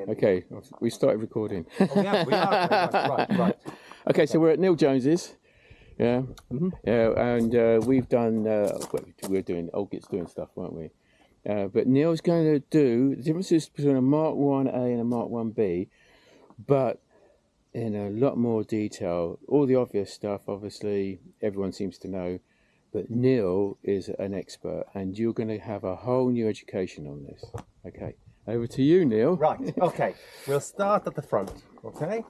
Okay, we started recording. Oh, yeah, we are. Right. Okay, so we're at Neil Jones's. Yeah, yeah, and we've done. We're doing old GITS doing stuff, weren't we? But Neil's going to do the differences between a Mark 1a and a Mark 1b, but in a lot more detail. All the obvious stuff, obviously, everyone seems to know. But Neil is an expert, and you're going to have a whole new education on this. Okay, over to you, Neil. Right. Okay. We'll start at the front. Okay.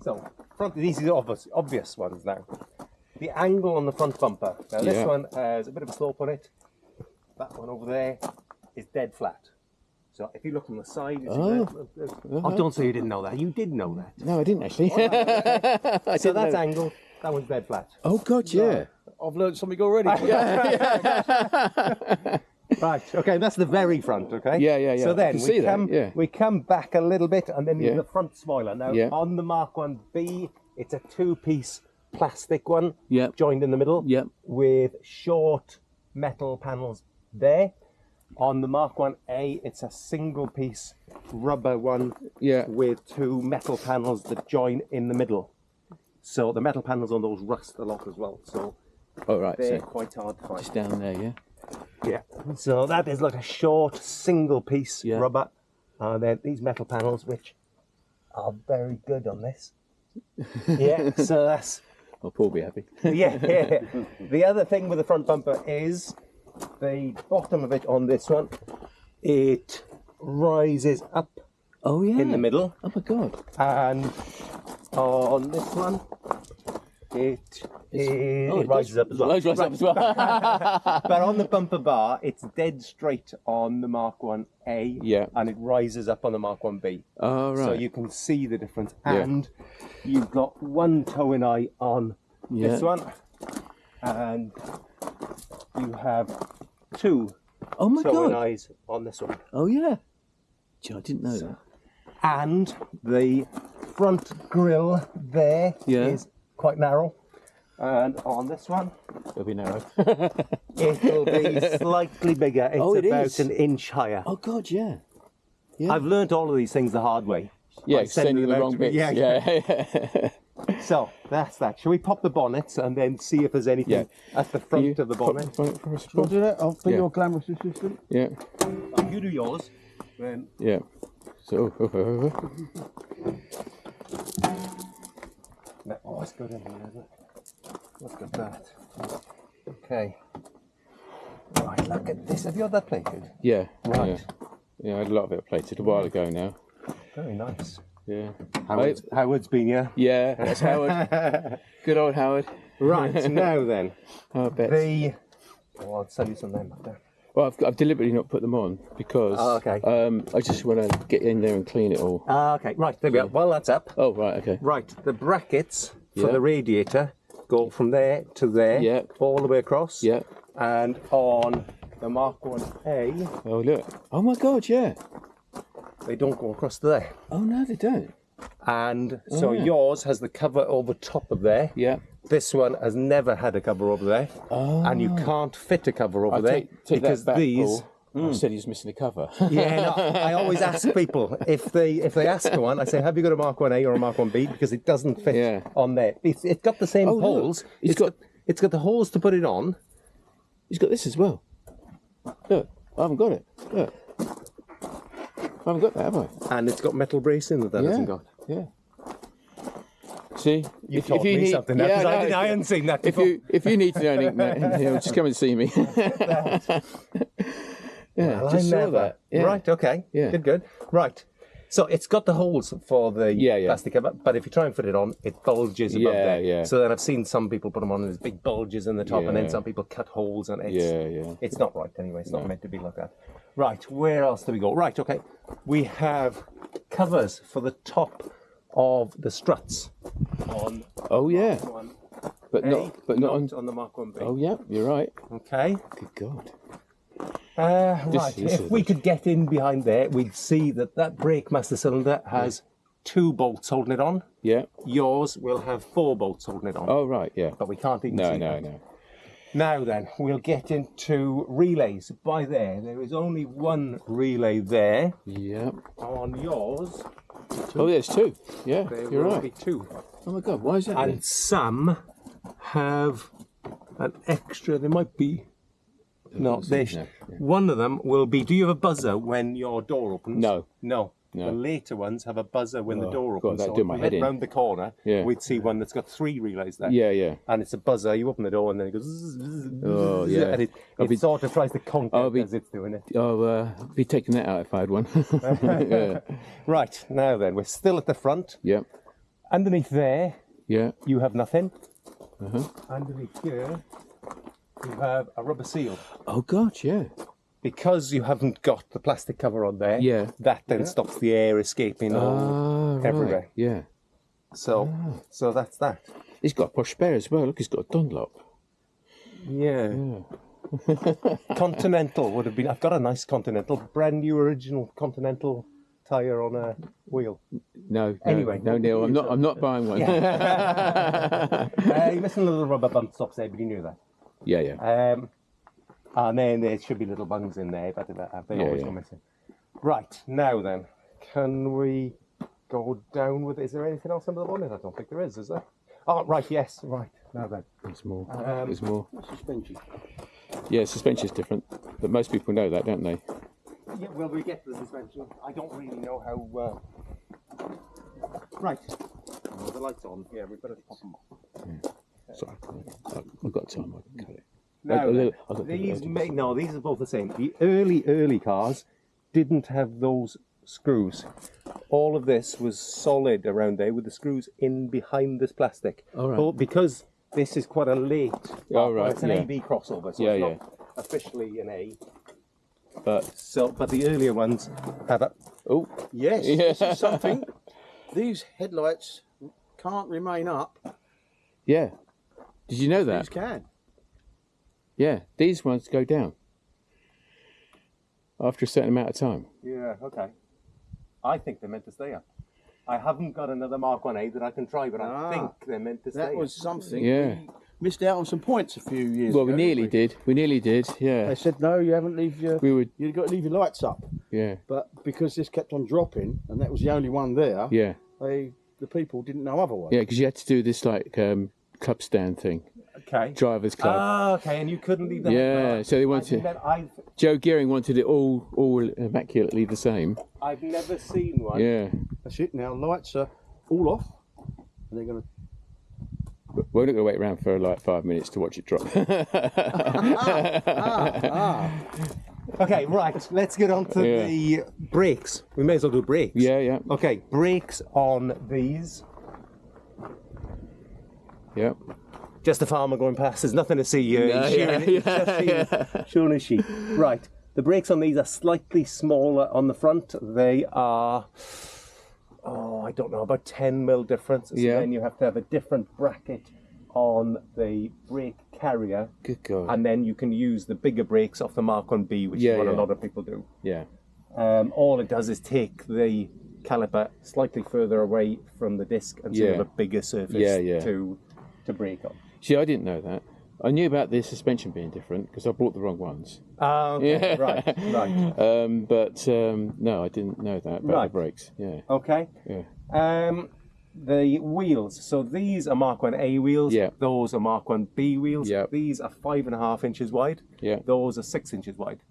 So, front. These are the obvious ones now. The angle on the front bumper. Now, this one has a bit of a slope on it. That one over there is dead flat. So, if you look on the side, don't say you didn't know that. You did know that. No, I didn't actually. So that's angle. That one's dead flat. Oh God, yeah. I've learned something already. Right, okay, that's the very front, okay? Yeah. So then we come back a little bit and then the front spoiler. Now, on the Mark 1b, it's a two-piece plastic one joined in the middle with short metal panels there. On the Mark 1a, it's a single-piece rubber one with two metal panels that join in the middle. So the metal panels on those rust a lot as well. So they're quite hard to find. Just down there, yeah. So that is like a short single piece rubber. And then these metal panels, which are very good on this. So that's. Well, Paul will be happy. The other thing with the front bumper is the bottom of it on this one. It rises up. In the middle. Oh my God. And on this one, it rises up as well. It rises up as well. But on the bumper bar, it's dead straight on the Mark 1a, and it rises up on the Mark 1b. Oh, right. So you can see the difference. And you've got one towing eye on this one, and you have two towing eyes on this one. Oh, yeah. Gee, I didn't know that. And the front grille there is quite narrow. And on this one, it'll be narrow. It'll be slightly bigger. It's about an inch higher. Oh God, yeah. I've learnt all of these things the hard way. Yeah, sending the wrong bits. Yeah. So that's that. Shall we pop the bonnets and then see if there's anything at the front of the bonnet? I'll do that. I'll be your glamorous assistant. Yeah. You do yours. Then. Yeah. So. Oh, it's good in here, isn't it? Look at that. Okay. Right, look at this. Have you had that plated? Yeah. Right. Yeah, I had a lot of it plated a while ago now. Very nice. Yeah. Howard's been here. Yeah, that's Howard. Good old Howard. Right, now then. I bet. I'll sell you some then back there. Well, I've deliberately not put them on because I just want to get in there and clean it all. Okay, right, there we go. Well, that's up. Oh, right, okay. Right, the brackets for the radiator go from there to there, all the way across. Yeah. And on the Mark 1a... Oh, look. Oh, my God, yeah. They don't go across to there. Oh, no, they don't. And so yours has the cover over top of there. Yeah. This one has never had a cover over there. Oh. And you can't fit a cover over there because these... I said he's missing a cover. I always ask people if they ask for one. I say, "Have you got a Mark 1a or a Mark 1b?" Because it doesn't fit on there. It's got the same holes. It's got the holes to put it on. He's got this as well. Look, I haven't got it. Look, I haven't got that, have I? And it's got metal bracing that hasn't got. Yeah. See, you taught me something now because I hadn't seen that before. If you need to know anything, just come and see me. Yeah, I saw that. Yeah. Right, okay. Yeah. Good. Right. So it's got the holes for the plastic cover, but if you try and fit it on, it bulges above there. Yeah. So then I've seen some people put them on and there's big bulges in the top, and then some people cut holes, and it's not right anyway. It's not meant to be like that. Right, where else do we go? Right, okay. We have covers for the top of the struts on Mark 1. But not on the Mark 1b. Oh yeah, you're right. Okay. Good God. Right, if we could get in behind there, we'd see that brake master cylinder has 2 bolts holding it on. Yeah. Yours will have 4 bolts holding it on. Oh, right, yeah. But we can't even see that. No. Now then, we'll get into relays. By there is only one relay there. Yep. On yours... Oh, there's two. Yeah, you're right. Be two. Oh my God, why is that? And some have an extra. There might be. No, one of them will be. Do you have a buzzer when your door opens? No. No. No. The later ones have a buzzer when the door God, opens. that'd So do if my we head head in. round the corner, we'd see one that's got 3 relays there. Yeah, yeah. And it's a buzzer. You open the door and then it goes. Zzz, zzz, Oh, yeah. And it sort of tries to conk out as it's doing it. I'd be taking that out if I had one. Yeah. Right, now then, we're still at the front. Yep. Underneath there, you have nothing. Underneath here, you have a rubber seal. Oh God, yeah. Because you haven't got the plastic cover on there, that then stops the air escaping everywhere. Right. Yeah. So that's that. He's got a posh spare as well. Look, he's got a Dunlop. Yeah. Continental would have been. I've got a nice Continental, brand new original Continental tyre on a wheel. No. Anyway, no, Neil, I'm not buying one. You're missing a little rubber bump stops there, but you knew that. Yeah, yeah. And then there should be little bungs in there, but they always go missing. Right, now then, can we go down with it? Is there anything else under the bonnet? I don't think there is there? Oh, right, yes, right. Now then. There's more. There's more. Suspension. Yeah, suspension's different, but most people know that, don't they? Yeah, well, we get to the suspension. I don't really know how... Right. Oh, the light's on. Yeah, we better pop them off. Yeah. Sorry, I've got time, I can cut it. Now, these are both the same. The early cars didn't have those screws. All of this was solid around there with the screws in behind this plastic. All right. But because this is quite a late... it's an AB crossover, so it's not officially an A. But the earlier ones have a... Oh, yes, this is something. These headlights can't remain up. Yeah. Did you know that? These can. Yeah, these ones go down after a certain amount of time. Yeah, okay. I think they're meant to stay up. I haven't got another Mark1a that I can try, but I think they're meant to stay up. That was something. Yeah. We missed out on some points a few years ago. Well, we nearly did. We nearly did, yeah. They said, no, you haven't you've got to leave your lights up. Yeah. But because this kept on dropping, and that was the only one there, the people didn't know otherwise. Yeah, because you had to do this, like, club stand thing. Okay. Drivers club. Ah, okay, and you couldn't leave that. Yeah, so they wanted... Joe Gearing wanted it all immaculately the same. I've never seen one. Yeah. That's it, now lights are all off, and they're going to... We're not going to wait around for like 5 minutes to watch it drop. Okay, right, let's get on to the brakes. We may as well do brakes. Yeah, yeah. Okay, brakes on these. Yeah. Just a farmer going past. There's nothing to see here. Showing his sheep. Right. The brakes on these are slightly smaller on the front. They are, I don't know, about 10mm difference. So then you have to have a different bracket on the brake carrier. Good God. And then you can use the bigger brakes off the Mark1b, which is what a lot of people do. Yeah. All it does is take the caliper slightly further away from the disc and so you have a bigger surface to brake on. See, I didn't know that. I knew about the suspension being different because I bought the wrong ones. Oh, okay. Right. But no, I didn't know that about the brakes. Yeah. Okay. Yeah. The wheels. So these are Mark1a wheels. Yeah. Those are Mark1b wheels. Yeah. These are 5.5 inches wide. Yeah. Those are 6 inches wide.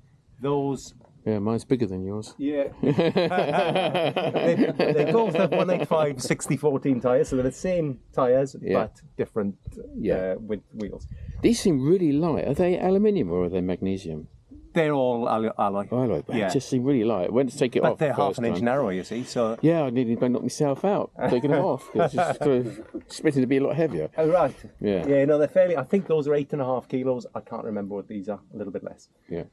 Those. Yeah, mine's bigger than yours. Yeah. they both have 185 60/14 tyres, so they're the same tyres, but different with wheels. These seem really light. Are they aluminium or are they magnesium? They're all alloy. Alloy, but they just seem really light. I went to take it off. But they're half an inch narrow, you see. So yeah, I nearly knocked myself out taking them off. It's just expecting to be a lot heavier. Oh right. Yeah. Yeah. No, they're fairly. I think those are 8.5 kilos. I can't remember what these are. A little bit less. Yeah.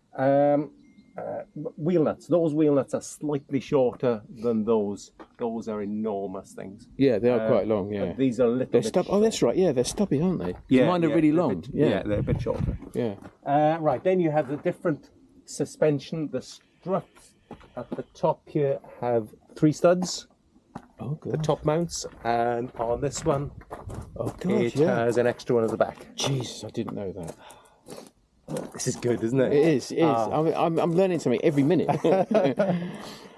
Wheel nuts. Those wheel nuts are slightly shorter than those. Those are enormous things. Yeah, they are quite long. Yeah. These are a little bit stubby. Oh, that's right. Yeah, they're stubby, aren't they? Yeah. Mine are really long. Yeah, they're a bit shorter. Yeah. Right. Then you have the different suspension. The struts at the top here have 3 studs. Oh, God. The top mounts, and on this one, it has an extra one at the back. Jesus, I didn't know that. This is good, isn't it? It is. It is. I'm learning something every minute.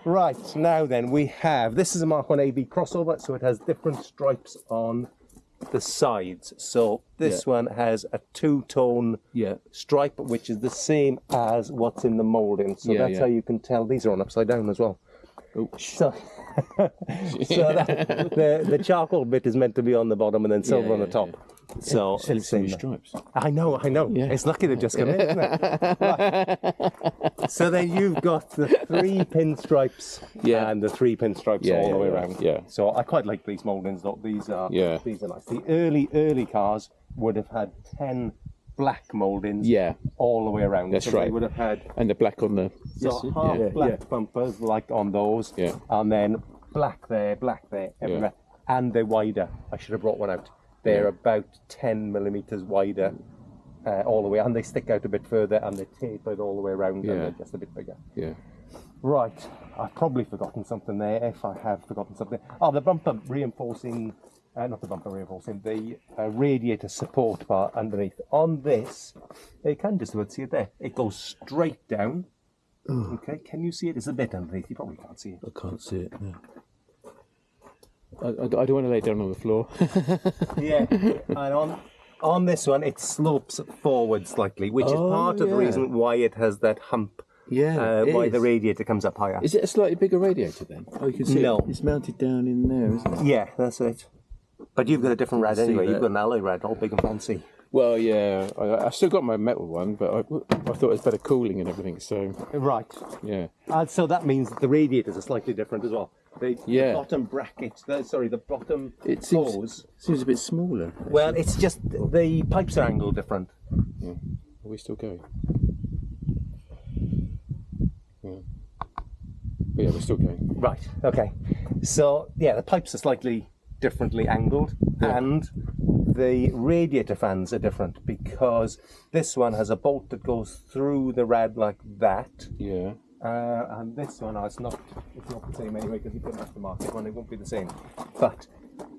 Right, now then, we have, this is a Mark1a B crossover, so it has different stripes on the sides. So this one has a two-tone stripe, which is the same as what's in the moulding. So that's how you can tell. These are on upside down as well. So, the charcoal bit is meant to be on the bottom and then silver on the top. So same stripes. I know. Yeah. It's lucky they've just come in, isn't it? Right. So then you've got the 3 pinstripes and the 3 pinstripes all the way around. Yeah. So I quite like these mouldings. Though these are nice. The early cars would have had 10 black mouldings all the way around. That's right. They would have had and the black on the half black bumpers like on those, and then black there, everywhere, and they're wider. I should have brought one out. They're about 10 millimeters wider all the way, and they stick out a bit further, and they're tapered all the way around, and they're just a bit bigger. Yeah. Right, I've probably forgotten something there, if I have forgotten something. Oh, the bumper reinforcing, not the bumper reinforcing, the radiator support bar underneath. On this, you can just about see it there. It goes straight down. Okay, can you see it? There's a bit underneath, you probably can't see it. I can't see it, no. I don't want to lay down on the floor. And on this one, it slopes forward slightly, which is part of the reason why it has that hump. Why the radiator comes up higher. Is it a slightly bigger radiator then? Oh, you can see it's mounted down in there, isn't it? Yeah, that's it. But you've got a different rad anyway. You've got an alloy rad, all big and fancy. Well, yeah, I still got my metal one, but I thought it was better cooling and everything. So right, yeah. So that means the radiators are slightly different as well. The bottom brackets, the bottom hose seems a bit smaller. Actually. Well, it's just the pipes are angled different. Yeah. Are we still going? Yeah. But yeah, we're still going. Right. Okay. So yeah, the pipes are slightly differently angled, and the radiator fans are different because this one has a bolt that goes through the rad like that. Yeah. And this one, it's not the same anyway because you put it aftermarket one, it won't be the same. But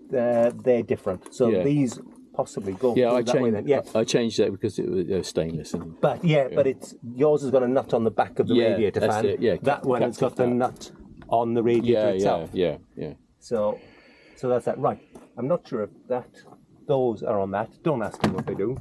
they're different. So these possibly go that way then. Yeah, I changed that because it was stainless. But it's yours has got a nut on the back of the radiator fan. That one has got the nut on the radiator itself. Yeah. So that's that. Right. I'm not sure if those are on that. Don't ask me what they do.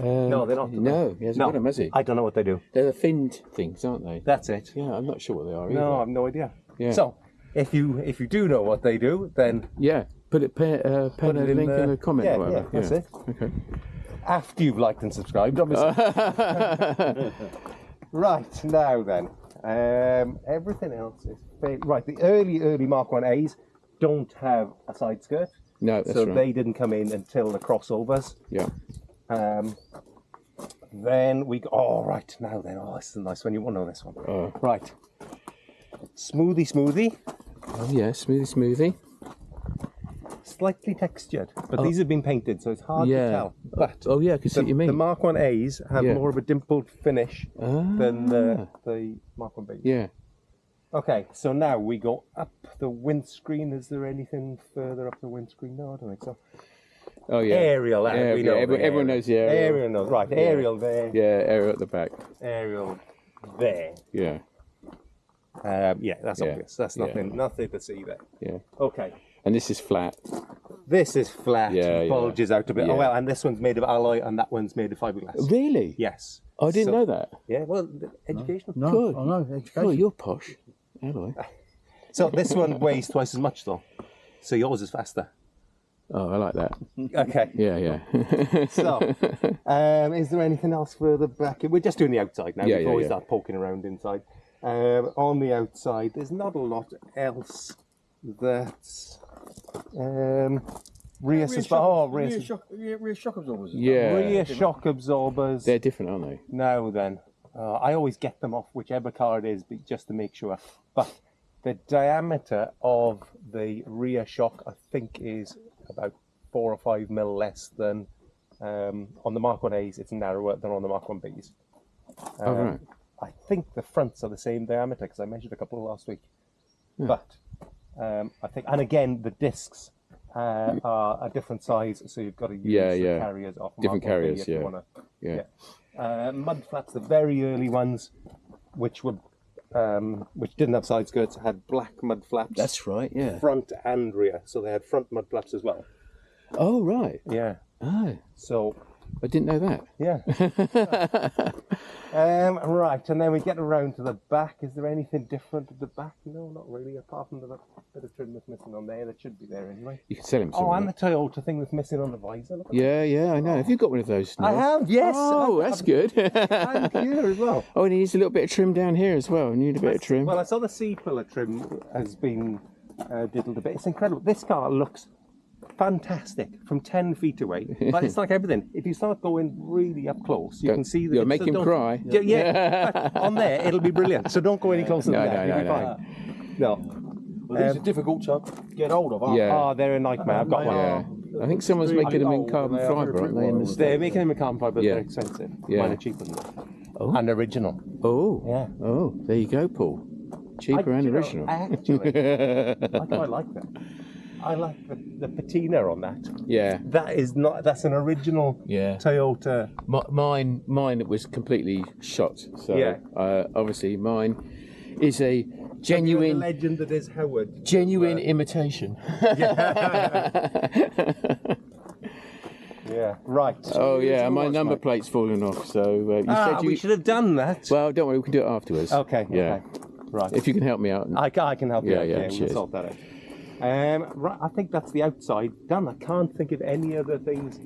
No, they're not. No, he hasn't got them, has he? I don't know what they do. They're the finned things, aren't they? That's it. Yeah, I'm not sure what they are either. No, I have no idea. Yeah. So, if you do know what they do, then put a link in the comment. Yeah, that's it. Okay. After you've liked and subscribed, obviously. Right now then, everything else is right. The early Mark1As don't have a side skirt. No, that's so right. They didn't come in until the crossovers. Yeah. Then we go, right, now then, this is a nice one, you won't know this one. Right. Smoothie. Oh yeah, smoothie. Slightly textured, but these have been painted, so it's hard to tell. But I can see what you mean. The Mark1As have more of a dimpled finish than the Mark1Bs. Yeah. Okay, so now we go up the windscreen. Is there anything further up the windscreen? No, I don't think so. Oh yeah. Aerial, we know. Everyone knows the aerial. Aerial knows, right. Aerial there. Yeah, aerial at the back. Aerial there. Yeah. That's obvious. That's nothing to see there. Yeah. Okay. And this is flat. This is flat. Bulges out a bit. Yeah. Oh well, and this one's made of alloy, and that one's made of fiberglass. Really? Yes. I didn't know that. Yeah. Well, educational. No. Good. Oh no, education. Oh, you're posh. Alloy. So this one weighs twice as much though. So yours is faster. Oh, I like that. Okay. Yeah. So, is there anything else further back? We're just doing the outside now before we start poking around inside. On the outside, there's not a lot else that's rear shock absorbers. Yeah. Rear shock absorbers. They're different, aren't they? Now then, I always get them off whichever car it is, just to make sure. But the diameter of the rear shock, I think, is about 4 or 5 mil less than on the Mark1As. It's narrower than on the Mark1Bs. Right. I think the fronts are the same diameter because I measured a couple last week. But I think, and again, the discs are a different size, so you've got to use the carriers off. Different carriers, Mud flaps, the very early ones, which didn't have side skirts, had black mud flaps. That's right, yeah. Front and rear, so they had front mud flaps as well. Oh, right. Yeah. Oh. So I didn't know that. Yeah. Right, and then we get around to the back. Is there anything different at the back? No, not really, apart from the bit of trim that's missing on there. That should be there anyway. You can sell him some. Oh, and the Toyota thing that's missing on the visor. Look at yeah, I know. Have you got one of those? I have, yes. Oh, that's good. And here as well. Oh, and he needs a little bit of trim down here as well. Need a bit of trim. Well, I saw the C-pillar trim has been diddled a bit. It's incredible. This car looks fantastic from 10 feet away, but it's like everything. If you start going really up close, you can see the. You'll make him cry. Yeah. On there, it'll be brilliant. So don't go any closer than that. No. Well, these are difficult to get hold of, aren't they? Oh, they're a nightmare. I've got one. Yeah. I think someone's making them in carbon fibre, aren't they? They're making them in carbon fibre, but they're expensive. Mine are cheaper than that. Oh. And original. Oh. Yeah. Oh, there you go, Paul. Cheaper and original. Actually, I quite like that. I like the patina on that. Yeah. That's an original Toyota. Mine was completely shot. So obviously mine is a genuine the legend that is Howard. Genuine imitation. Yeah. Right. Oh yeah, my number plate's fallen off. So you said we should have done that. Well, don't worry, we can do it afterwards. Okay. Yeah. Okay. Right. If you can help me out. I can help you out. Yeah, we'll sort that out. Right, I think that's the outside done. I can't think of any other things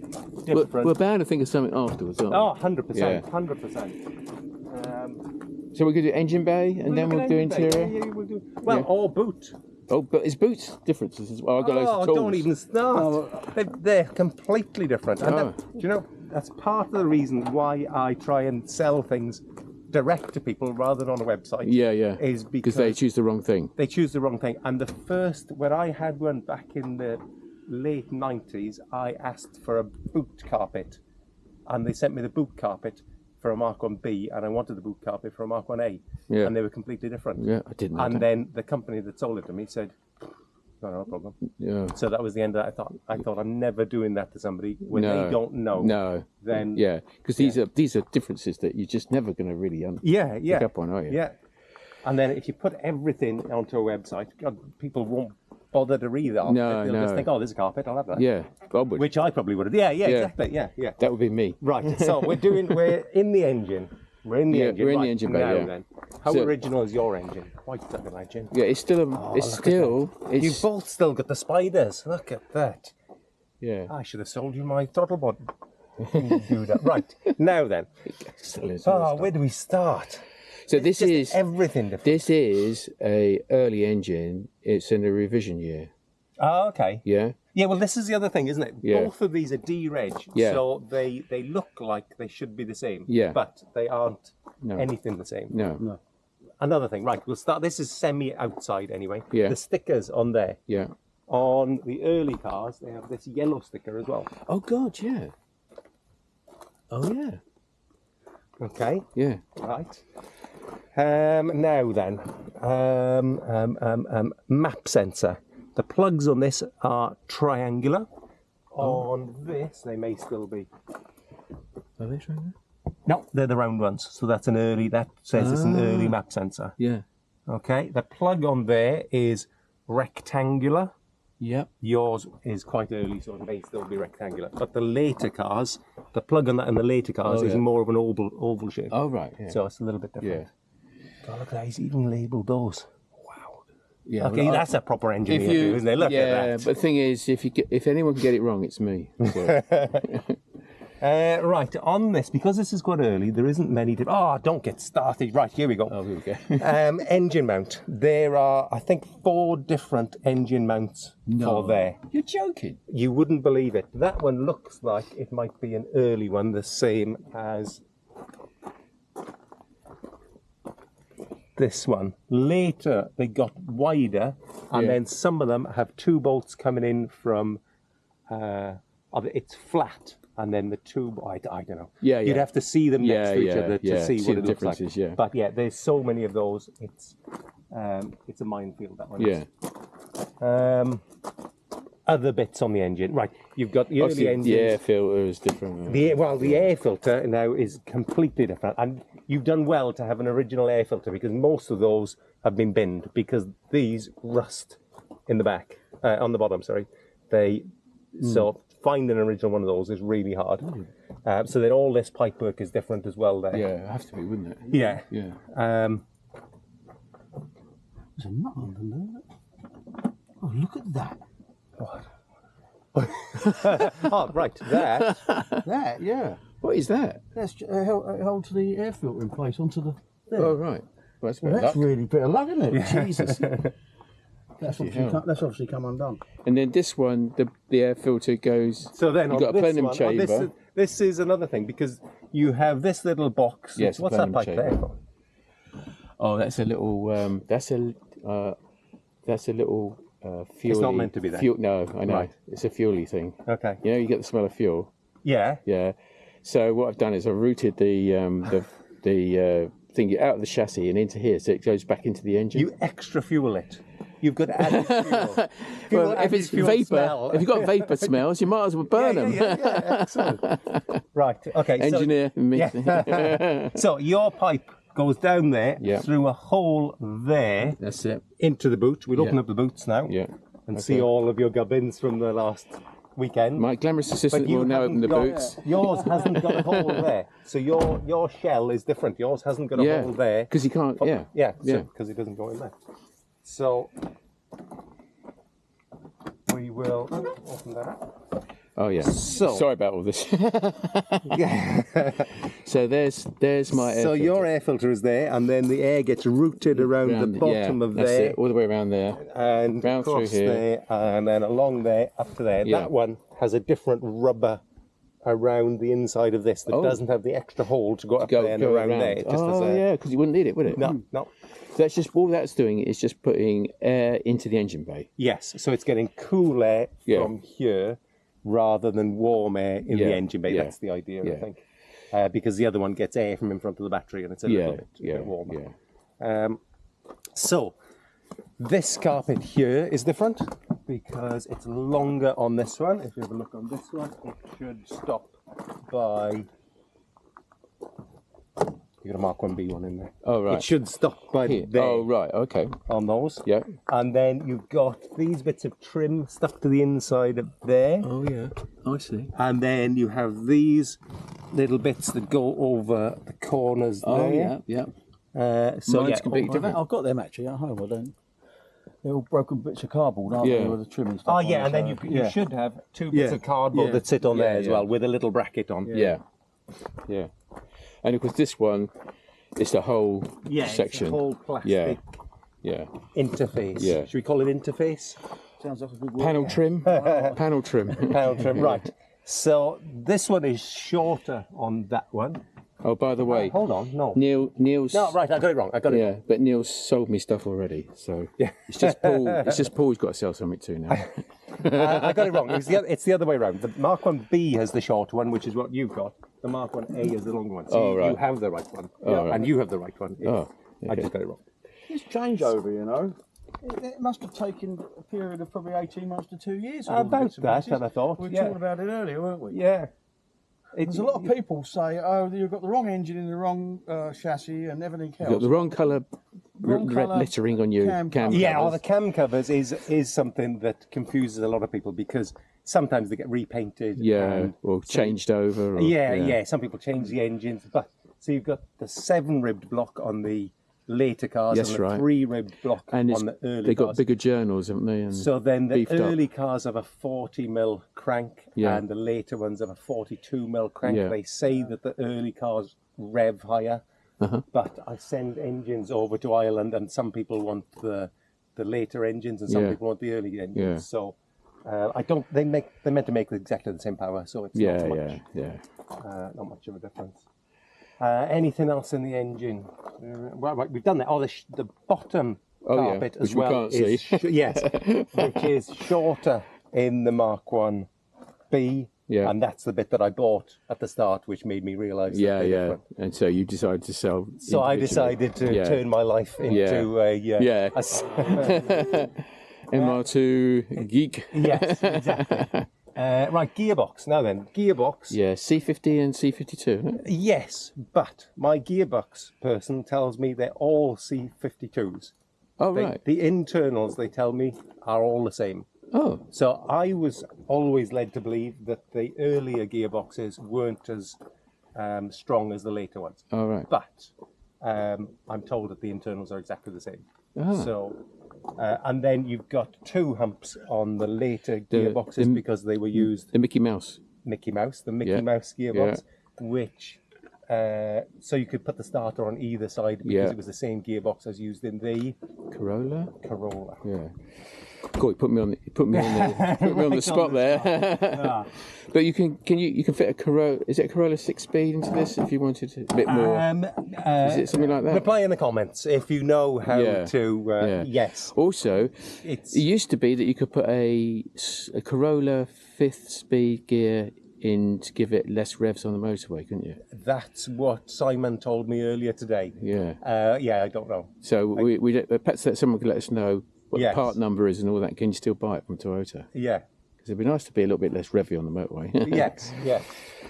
different. We're bound to think of something afterwards, aren't we? Oh, 100%. 100%. So we're going to do engine bay and then we'll do interior? Yeah, we'll do. Well, or boot. Oh, but is boots differences as well? I've got loads of tools. Don't even start. They're completely different. And do you know, that's part of the reason why I try and sell things direct to people rather than on a website. Yeah. Is because they choose the wrong thing. They choose the wrong thing. And when I had one back in the late 90s, I asked for a boot carpet. And they sent me the boot carpet for a MK1b, and I wanted the boot carpet for a MK1a. Yeah. And they were completely different. Yeah, I didn't know And that. then the company that sold it to me said, no problem. Yeah. So that was the end of that. I thought I'm never doing that to somebody when they don't know. No. Then because these are differences that you're just never going to really pick up on, are you? Yeah. And then if you put everything onto a website, God, people won't bother to read that. No, They'll just think, oh, there's a carpet, I'll have that. Yeah, probably. Which I probably would have. Yeah, exactly. Yeah. That would be me. Right. So we're in the engine. We're in the engine. We're in the engine bay. Now then, how original is your engine? Quite an engine. Yeah, it's still You've both still got the spiders. Look at that. Yeah. I should have sold you my throttle bod. Do that. Right. Now then. Where do we start? So this is everything different. This is a early engine. It's in a revision year. Oh, okay. Yeah. Yeah, well, this is the other thing, isn't it? Yeah. Both of these are D-reg, so they look like they should be the same. Yeah. But they aren't anything the same. No. Another thing, right, we'll start. This is semi-outside anyway. Yeah. The stickers on there. Yeah. On the early cars, they have this yellow sticker as well. Oh, God, yeah. Oh, yeah. Okay. Yeah. Right. Now then, map sensor. The plugs on this are triangular. On this, they may still be. Are they triangular? No, they're the round ones. So that's that says it's an early map sensor. Yeah. Okay, the plug on there is rectangular. Yep. Yours is quite early, so it may still be rectangular. But the later cars, the plug on that in the later cars is more of an oval shape. Oh, right. Yeah. So it's a little bit different. Yeah. God, look at that, he's even labelled those. Yeah, okay, that's a proper engineer, isn't it? Look at that. But the thing is, if anyone can get it wrong, it's me. So. Right, on this, because this is quite early, there isn't many... don't get started. Right, here we go. Oh, here we go. Engine mount. There are, I think, 4 different engine mounts for there. You're joking. You wouldn't believe it. That one looks like it might be an early one, the same as... this one. Later, they got wider, and then some of them have 2 bolts coming in from. It's flat, and then the 2. I don't know. Yeah. You'd have to see them next to each other to see what it looks like. Yeah. But yeah, there's so many of those. It's a minefield, that one. Yeah. other bits on the engine. Right, you've got the early engine. The air filter is different. The air filter now is completely different, and you've done well to have an original air filter because most of those have been binned because these rust in the back, on the bottom. Sorry, so finding an original one of those is really hard. So then all this pipework is different as well. There, yeah, it has to be, wouldn't it? Yeah, yeah. There's a nut under there. Oh, look at that. Oh, right, that. That, yeah. What is that? That's holds the air filter in place onto the thing. Oh, right. Well, that's really a bit of luck, isn't it? Yeah. Jesus. That's obviously come undone. And then this one, the air filter goes. So then you've got a plenum chamber. This is another thing because you have this little box. Yes, what's that pipe there for? Oh, that's a little. That's a little. Fuel-y. It's not meant to be there. No, I know. Right. It's a fuel-y thing. Okay. You know, you get the smell of fuel. Yeah. Yeah. So what I've done is I've routed the thing out of the chassis and into here, so it goes back into the engine. You extra fuel it. You've got added fuel. Well, if it's vapor, smell. if you've got vapor smells, you might as well burn them. Yeah, excellent. Right. Okay. Engineer. So your pipe goes down there through a hole there. That's it. Into the boot. We'll open up the boots now. Yeah. And see all of your gubbins from the last weekend. My glamorous assistant will now open the boots. Yours hasn't got a hole there. So your shell is different. Yours hasn't got a hole there. Because you can't, because it doesn't go in there. So we will open that up. Oh yeah. So sorry about all this. So there's my air filter. Your air filter is there, and then the air gets routed around the bottom of there. It, all the way around there. And round across through here. there, and then along there, up to there. Yeah. That one has a different rubber around the inside of this that doesn't have the extra hole to go up there and around there. It just yeah, because you wouldn't need it, would it? No. So that's just all that's doing is just putting air into the engine bay. Yes, so it's getting cool air from here rather than warm air in the engine bay. That's the idea, I think. Because the other one gets air from in front of the battery and it's a little bit warmer. So this carpet here is different because it's longer on this one. If you have a look on this one, it should stop by... You've got a Mark 1b one in there. Oh, right. It should stop by there. Oh, right, okay. On those. Yeah. And then you've got these bits of trim stuck to the inside of there. Oh, yeah. I see. And then you have these little bits that go over the corners there. Oh, yeah. So mine's completely different. I've got them actually at home, I don't. They're all broken bits of cardboard, aren't they, with the trim and stuff. Oh, yeah, and then you should have two bits of cardboard that sit on there as well, with a little bracket on. Yeah. And of course, this one is the whole section. It's the whole plastic interface. Yeah. Should we call it interface? Sounds like a good word. Panel trim. Panel trim. Panel trim, right. So this one is shorter on that one. Oh, by the way, hold on, Neil's. No, right, I got it wrong. Yeah, but Neil's sold me stuff already, so it's just Paul. It's just Paul who's got to sell something to now. I got it wrong. It's the other way around. The Mark 1b has the short one, which is what you've got. The Mark 1a is the long one. So you have the right one, and you have the right one. I just got it wrong. This changeover, you know, it must have taken a period of probably 18 months to 2 years. About that, I thought. We were talking about it earlier, weren't we? Yeah. There's a lot of people say, oh, you've got the wrong engine in the wrong chassis and everything else. You've got the wrong colour lettering on your cam covers. Yeah, or the cam covers is something that confuses a lot of people because sometimes they get repainted. Yeah, or changed over. Or, some people change the engines. But so you've got the 7-ribbed block on the later cars and the 3-ribbed block on the early cars. They've got bigger journals, haven't they? And so then the early cars have a 40mm crank and the later ones have a 42mm crank. They say that the early cars rev higher, but I send engines over to Ireland and some people want the later engines and some people want the early engines. So they're meant to make exactly the same power, so it's not much of a difference. Anything else in the engine? Well, we've done that. Oh, the bottom carpet as well is which is shorter in the Mark 1b, and that's the bit that I bought at the start, which made me realise. And so you decided to sell. So I decided to turn my life into MR2 geek. Yes, exactly. Right, gearbox. Now then, gearbox. Yeah, C50 and C52, isn't it? Yes, but my gearbox person tells me they're all C52s. Oh, right. The internals, they tell me, are all the same. Oh. So I was always led to believe that the earlier gearboxes weren't as strong as the later ones. Oh, right. But I'm told that the internals are exactly the same. Ah. So, and then you've got 2 humps on the later gearboxes because they were used. The Mickey Mouse. The Mickey Mouse gearbox, which so you could put the starter on either side because it was the same gearbox as used in the Corolla. Yeah. Cool, you put me on the spot there. Yeah. But you can fit a Corolla. Is it a Corolla 6-speed into this if you wanted a bit more? Is it something like that? Reply in the comments if you know how to. Yes. Also, it used to be that you could put a Corolla 5th-speed gear in to give it less revs on the motorway, couldn't you? That's what Simon told me earlier today. Yeah. I don't know. So perhaps someone could let us know what the part number is and all that. Can you still buy it from Toyota? Yeah. Because it'd be nice to be a little bit less revvy on the motorway. Yes.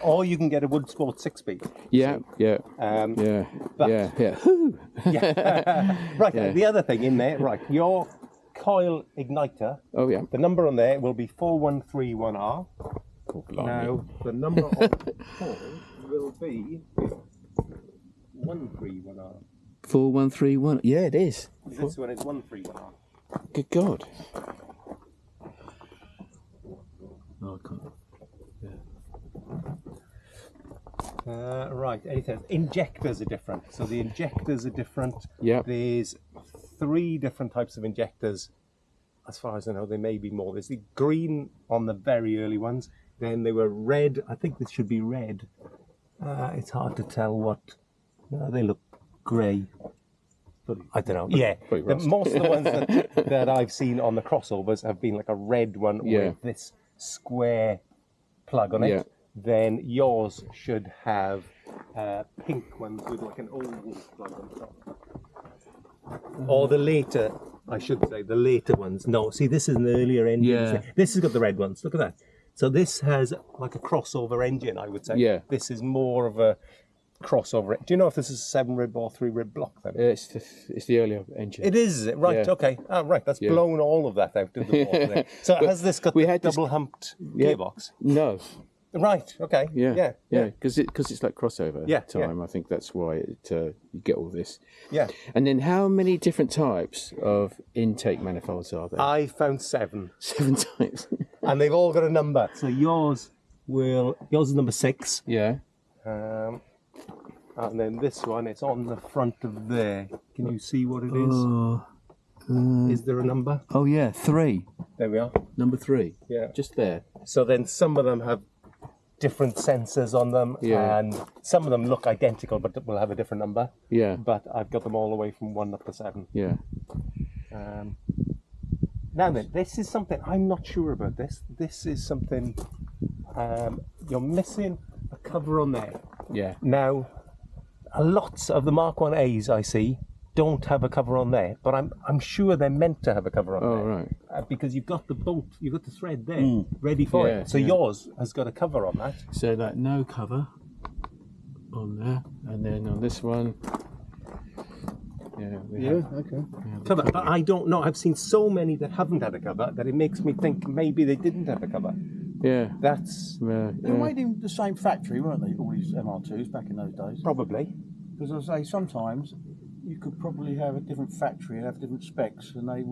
Or you can get a Wood Sport 6-speed. Yeah. Right. The other thing in there, right? Your coil igniter. Oh yeah. The number on there will be 4131R. Now the number on the coil will be 131R. 4131. Yeah, it is. This one is 131R. Good God. Oh, I can't. Yeah. Right, anything. Injectors are different. So the injectors are different. Yeah. There's 3 different types of injectors. As far as I know, there may be more. There's the green on the very early ones. Then they were red. I think this should be red. It's hard to tell what. No, they look grey. I don't know. Yeah, most of the ones that I've seen on the crossovers have been like a red one with this square plug on it. Yeah. Then yours should have pink ones with like an oval plug on top. Or the later, I should say, the later ones. No, see, this is an earlier engine. Yeah. This has got the red ones. Look at that. So this has like a crossover engine, I would say. Yeah. This is more of a crossover. Do you know if this is a 7-rib or 3-rib block then? It's the earlier engine. It is, right? Yeah. Okay. Oh, right. That's blown all of that out of the water there. So has this got the double humped gearbox? No. Right. Okay. Yeah. Because it's like crossover time. I think that's why you get all this. Yeah. And then how many different types of intake manifolds are there? I found 7. 7 types. And they've all got a number. So yours is number 6. Yeah. And then this one, it's on the front of there. Can you see what it is? Is there a number? Oh yeah, 3. There we are. Number 3. Yeah. Just there. So then some of them have different sensors on them, and some of them look identical, but will have a different number. Yeah. But I've got them all the way from 1 up to 7. Yeah. Now then, this is something I'm not sure about. This is something you're missing a cover on there. Yeah. Now, lots of the Mark 1As I see don't have a cover on there, but I'm sure they're meant to have a cover on there. Oh, right. Because you've got the bolt, you've got the thread there ready for it. So yours has got a cover on that. So like no cover on there, and then on this one. Okay. Cover, but I don't know. I've seen so many that haven't had a cover that it makes me think maybe they didn't have a cover. Yeah. That's... They were made in the same factory, weren't they, all these MR2s back in those days? Probably. Because I say sometimes you could probably have a different factory and have different specs, and they would